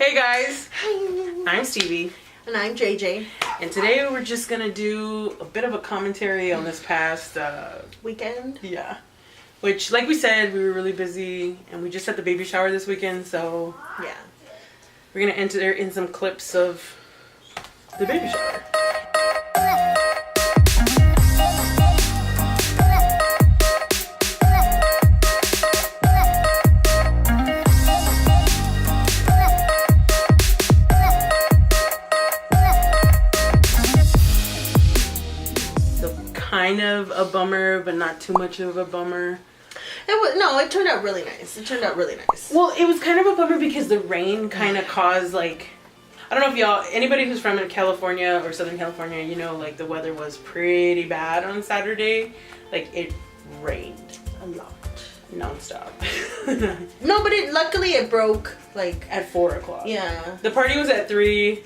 Hey guys, Hi. I'm Stevie. And I'm JayJay. And today we're just gonna do a bit of a commentary on this past Weekend. yeah. Which, like we said, we were really busy and we just had the baby shower this weekend, so Yeah. we're gonna enter in some clips of the baby shower. Kind of a bummer, but not too much of a bummer. It turned out really nice. Well, it was kind of a bummer because the rain kind of caused, like, I don't know if y'all, anybody who's from California or Southern California, you know, like the weather was pretty bad on Saturday. Like, it rained A lot. nonstop. No, but luckily it broke like At 4 o'clock. Yeah. The party was at 3.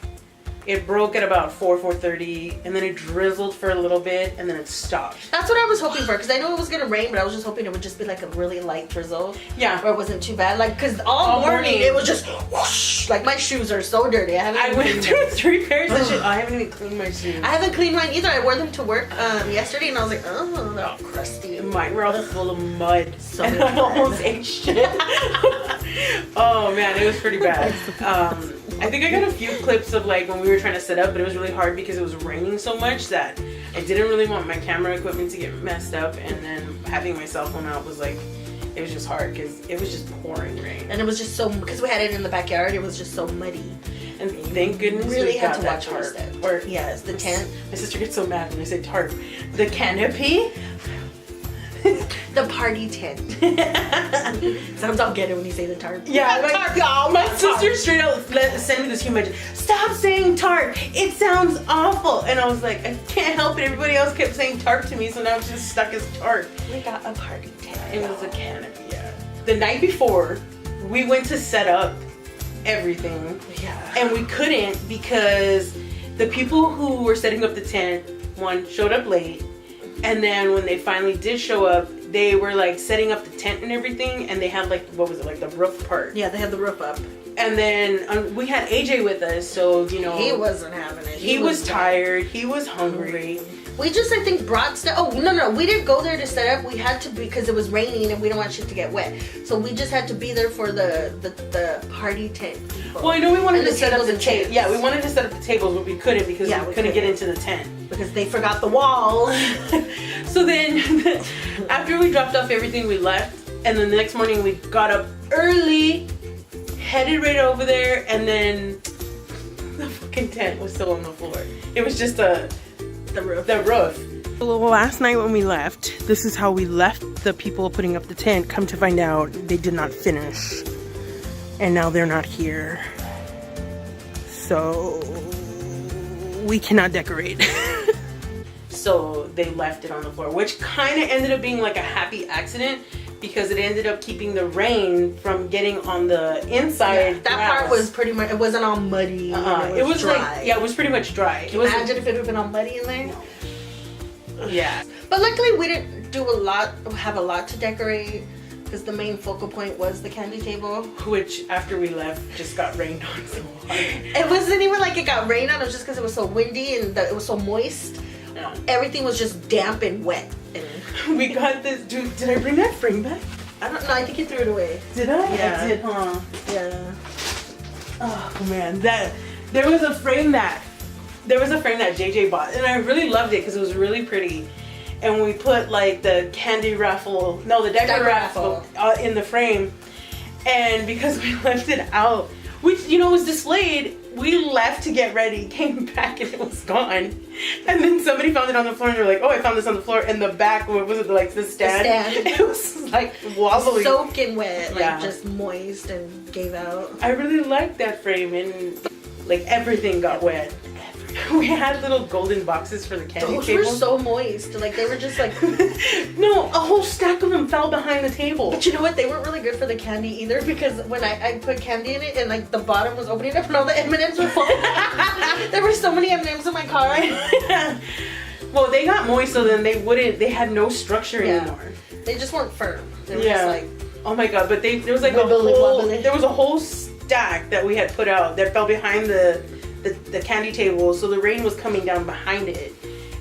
It broke at about 4:30, and then it drizzled for a little bit, and then it stopped. That's what I was hoping for, because I know it was gonna rain, but I was just hoping it would just be like a really light drizzle. Yeah. Where it wasn't too bad. Like, because all morning it was just whoosh. Like, my shoes are so dirty. I went through 3 pairs of shoes. I haven't even cleaned my shoes. I haven't cleaned mine either. I wore them to work yesterday, and I was like, oh, they're all crusty. Mine were all full of mud. So and I almost ate shit. Oh man, it was pretty bad. I think I got a few clips of like when we were trying to set up, but it was really hard because it was raining so much that I didn't really want my camera equipment to get messed up, and then having my cell phone out was like, it was just hard because it was just pouring rain. And it was just so, because we had it in the backyard, it was just so muddy. And thank goodness Really we had got to watch our tarp. step. Or yes, the tent. My sister gets so mad when I say tarp. The canopy. The party tent. Sounds all ghetto when you say the tarp. Yeah, The like, tarp, y'all. my sister straight out sent me this huge message. Stop saying tarp. It sounds awful. And I was like, I can't help it. Everybody else kept saying tarp to me, so now it's just stuck as tarp. We got a party tent. It was a canopy, yeah. The night before, we went to set up everything. Yeah. And we couldn't because the people who were setting up the tent, one, showed up late. And then when they finally did show up, they were like setting up the tent and everything, and they had like, what was it, like the roof part. Yeah, they had the roof up. And then we had AJ with us, so you know, He wasn't having it. He was tired. He was hungry. We just, I think, brought stuff. Oh, no. We didn't go there to set up. We had to, because it was raining and we don't want shit to get wet. So we just had to be there for the party tent people. Well, I know we wanted to set up the tables. table. Yeah, we wanted to set up the tables, but we couldn't because we couldn't get into the tent. Because they forgot the wall. So then, after we dropped off everything, we left. And then the next morning, we got up early, headed right over there, and then the fucking tent was still on the floor. It was just the roof. Well, last night when we left, this is how we left the people putting up the tent. Come to find out, they did not finish. And now they're not here. So we cannot decorate. So they left it on the floor, which kind of ended up being like a happy accident because it ended up keeping the rain from getting on the inside. Yeah, that part was pretty much, it wasn't all muddy. It was dry. like, yeah, it was pretty much dry. Imagine if it had been all muddy in there. Yeah. But luckily we didn't have a lot to decorate, because the main focal point was the candy table. Which, after we left, just got rained on so hard. It wasn't even like it got rained on, it was just because it was so windy and it was so moist. Yeah. Everything was just damp and wet. And We got this, dude, did I bring that frame back? I don't know, I think you threw it away. Did I? Yeah. I did, huh? Yeah. Oh man, there was a frame that JayJay bought, and I really loved it because it was really pretty. And we put like the candy raffle, no, the Decker raffle in the frame. And because we left it out, which, you know, was displayed, we left to get ready, came back and it was gone. And then somebody found it on the floor and they were like, oh, I found this on the floor. In the back, what was it, like the stand? It was like wobbly. Soaking wet, like Yeah. just moist and gave out. I really liked that frame, and like everything got wet. We had little golden boxes for the candy Those table. were so moist, like they were just like... No, a whole stack of them fell behind the table. But you know what, they weren't really good for the candy either, because when I put candy in it and like the bottom was opening up and all the M&Ms were falling. There were so many M&Ms in my car. Well, they got moist, so then they had no structure anymore. They just weren't firm. They were Yeah. just like... Oh my god, but there was like Wobbly, wobbly. there was a whole stack that we had put out that fell behind the candy table, so the rain was coming down behind it,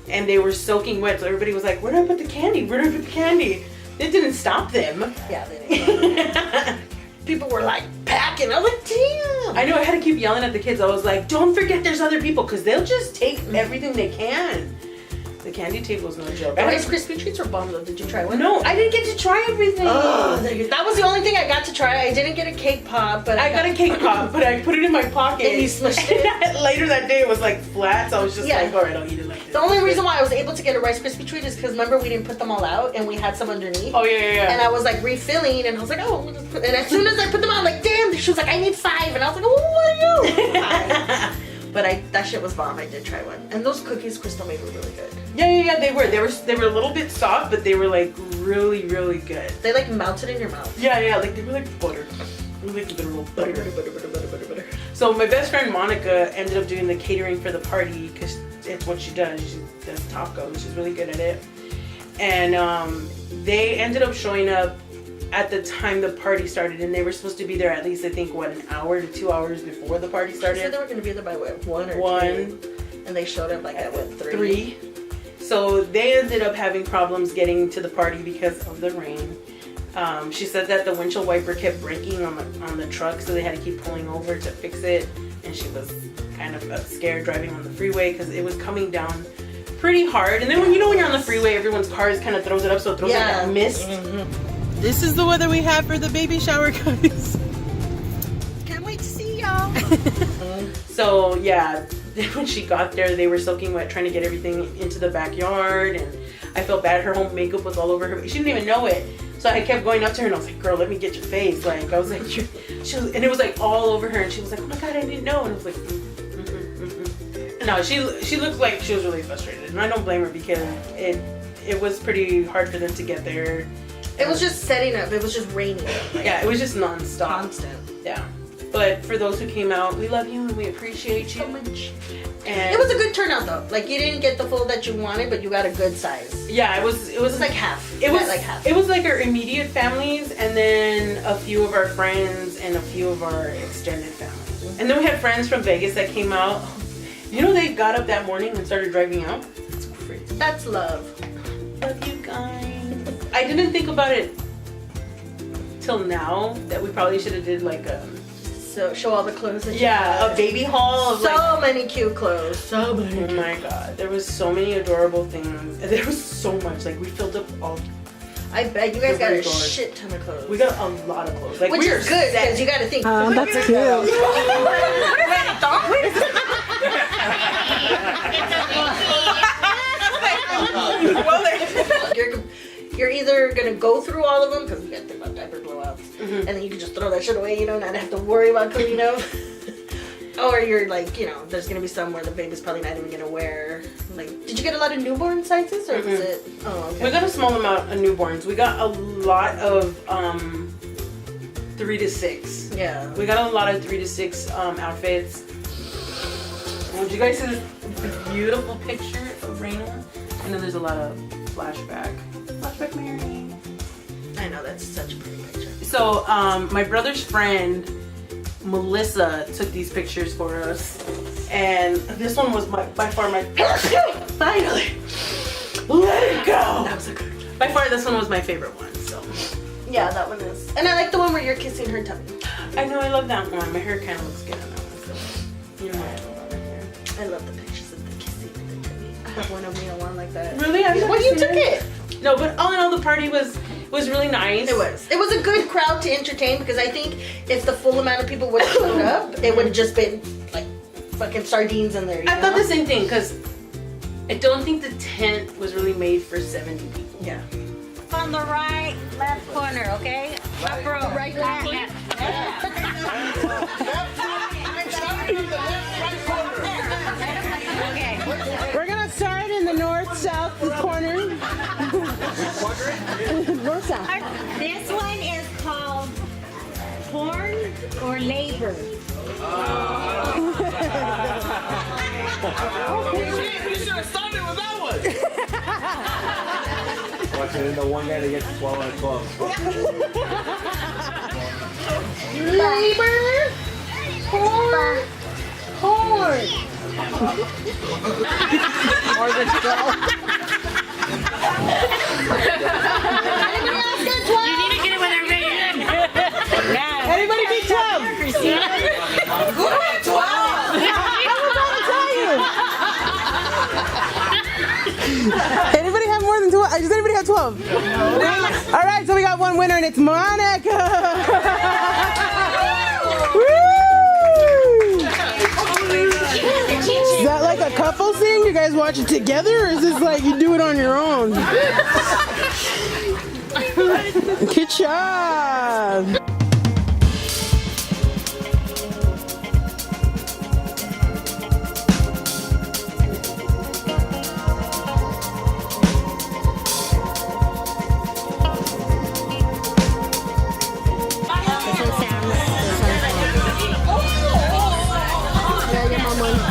and they were soaking wet. So everybody was like, "Where did I put the candy? Where did I put the candy?" It didn't stop them. Yeah, they didn't. People were like packing. I was like, damn. I know. I had to keep yelling at the kids. I was like, "Don't forget, there's other people, because they'll just take everything they can." The candy table's no joke. The Rice Krispie treats were bomb though. Did you try one? No, I didn't get to try everything. Oh, that was the only thing I got to try. I didn't get a cake pop, but I got a cake pop, but I put it in my pocket. And you smushed it. Later that day, it was like flat, so I was just like, all right, I'll eat it like this. The only reason why I was able to get a Rice Krispie treat is because remember we didn't put them all out and we had some underneath. Oh yeah. And I was like refilling, and I was like, oh, we'll just put. And as soon as I put them out, I'm like, damn. She was like, I need 5, and I was like, oh, what are you? 5. But that shit was bomb. I did try one, and those cookies Crystal made were really good. Yeah. They were a little bit soft, but they were like really good. They like melted in your mouth. Yeah, like they were like butter. They were like literal butter. Butter. So my best friend Monica ended up doing the catering for the party because it's what she does. She does tacos. She's really good at it. And they ended up showing up at the time the party started, and they were supposed to be there at least, I think, an hour to 2 hours before the party started. She said they were going to be there by what, 1 or 1, 2, and they showed up like at what, 3. 3. So they ended up having problems getting to the party because of the rain. She said that the windshield wiper kept breaking on the truck, so they had to keep pulling over to fix it, and she was kind of scared driving on the freeway because it was coming down pretty hard. And then when you're on the freeway, everyone's cars kind of throws it up, so it throws like that mist. This is the weather we have for the baby shower, guys. Can't wait to see y'all. So yeah, when she got there, they were soaking wet trying to get everything into the backyard, and I felt bad. Her whole makeup was all over her. She didn't even know it. So I kept going up to her and I was like, "Girl, let me get your face." Like I was like, and it was like all over her, and she was like, "Oh my God, I didn't know." And I was like, No, she looked like she was really frustrated, and I don't blame her because it was pretty hard for them to get there. It was just setting up. It was just raining. Yeah, it was just nonstop. Constant. Yeah. But for those who came out, we love you and we appreciate you. So much. And it was a good turnout though. Like you didn't get the full that you wanted, but you got a good size. Yeah, it was like half. It was like half. It was like our immediate families, and then a few of our friends and a few of our extended families. Mm-hmm. And then we had friends from Vegas that came out. You know, they got up that morning and started driving out. That's crazy. That's love. Love you guys. I didn't think about it till now that we probably should have did like a show all the clothes that you a baby haul of so many cute clothes. So many. Oh my God, there was so many adorable things. There was so much. Like we filled up all. I bet you guys got a shit ton of clothes. We got a lot of clothes. Like, which is good because you got to think. That's cute. You're either gonna go through all of them because you got to think about diaper blowouts, and then you can just throw that shit away, not have to worry about cleaning up. Or you're like, there's gonna be some where the baby's probably not even gonna wear. Like, did you get a lot of newborn sizes, or was it? Oh, okay. We got a small amount of newborns. We got a lot of 3 to 6. Yeah. We got a lot of 3 to 6 outfits. Did you guys see this beautiful picture of Reyna? And then there's a lot of flashback Mary. I know, that's such a pretty picture. So my brother's friend Melissa took these pictures for us, and this one was by far my finally let it go. That was a good one. By far this one was my favorite one. So yeah, that one is. And I like the one where you're kissing her tummy. I know, I love that one. My hair kind of looks good on that one. So you know what I love about my hair. I love the pictures of the kissing and the tummy. I have one of me on one like that. Really? When you took it? No, but all in all, the party was really nice. It was a good crowd to entertain, because I think if the full amount of people would have showed up, it would have just been like fucking sardines in there. I thought the same thing, because I don't think the tent was really made for 70 people. Yeah. On the left corner, okay? Up row. Right Okay. We're gonna start in the north-south corner. North-south. This one is called porn or labor. You should have started with that one. Watching the one guy that gets 12 out of 12. Labor. More than 12. You need to get it when they're ready. Yeah. Anybody get 12? Kristina. Anybody have more than 12? Does anybody have 12? No. All right, so we got one winner, and it's Monica. Woo! Is that like a couple thing? You guys watch it together, or is this like you do it on your own? Good job.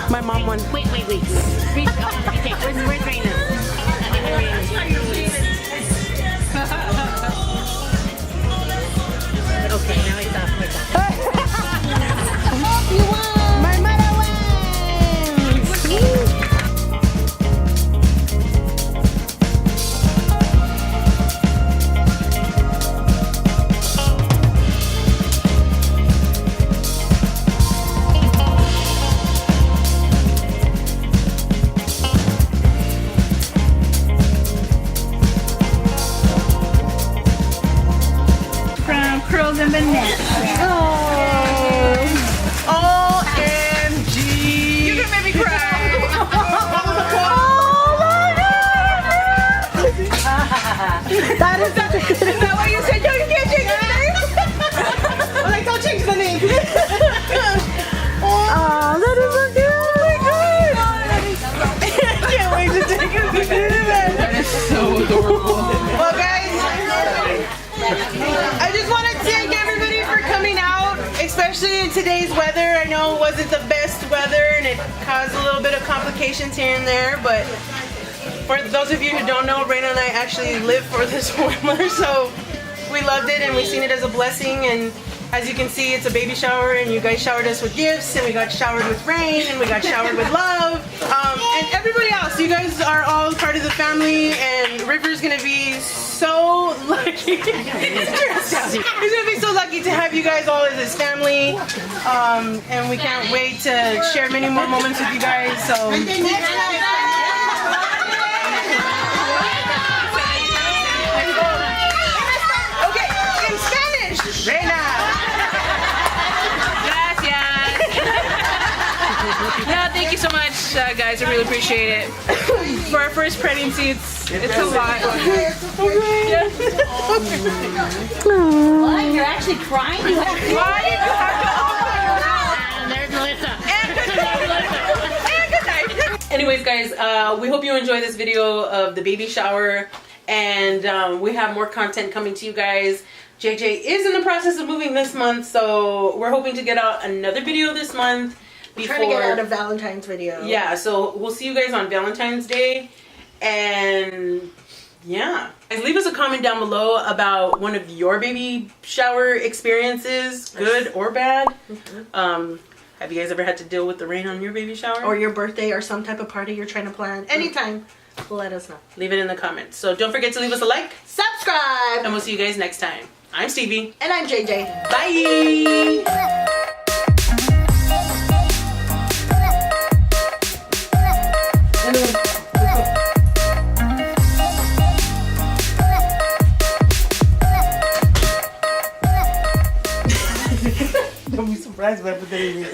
My mom won. Wait. Where's Reyna? Okay, now I stop. You won. My mother wins. Curls and bananas. OMG! You can make me cry. That is such a good. Is that why you said, no, you can't change the name? Well, like, don't change the name. Oh, that is so good. I can't wait to take a look at that. That is so adorable. Well, guys, I just want to thank everybody for coming out, especially in today's weather. I know it wasn't the best weather and it caused a little bit of complications here and there, but for those of you who don't know, Reyna and I actually live for this weather, so we loved it and we seen it as a blessing. And as you can see, it's a baby shower, and you guys showered us with gifts, and we got showered with rain, and we got showered with love. And everybody else, you guys are all part of the family, and River's gonna be so lucky. He's gonna be so lucky to have you guys all as his family. And we can't wait to share many more moments with you guys. So. Okay, in Spanish, Reyna. No, thank you so much, guys. I really appreciate it. For our first pregnancy, it's a lot. What? You're actually crying? You have to. Why did you have And there's Melissa. Anyways, guys, we hope you enjoy this video of the baby shower, and we have more content coming to you guys. JayJay is in the process of moving this month, so we're hoping to get out another video this month. Trying to get out a Valentine's video. Yeah, so we'll see you guys on Valentine's Day. And yeah, guys, leave us a comment down below about one of your baby shower experiences, good or bad. Have you guys ever had to deal with the rain on your baby shower? Or your birthday or some type of party you're trying to plan. Anytime, let us know. Leave it in the comments. So don't forget to leave us a like. Subscribe! And we'll see you guys next time. I'm Stevie. And I'm JayJay. Bye! Don't be surprised if I put that in your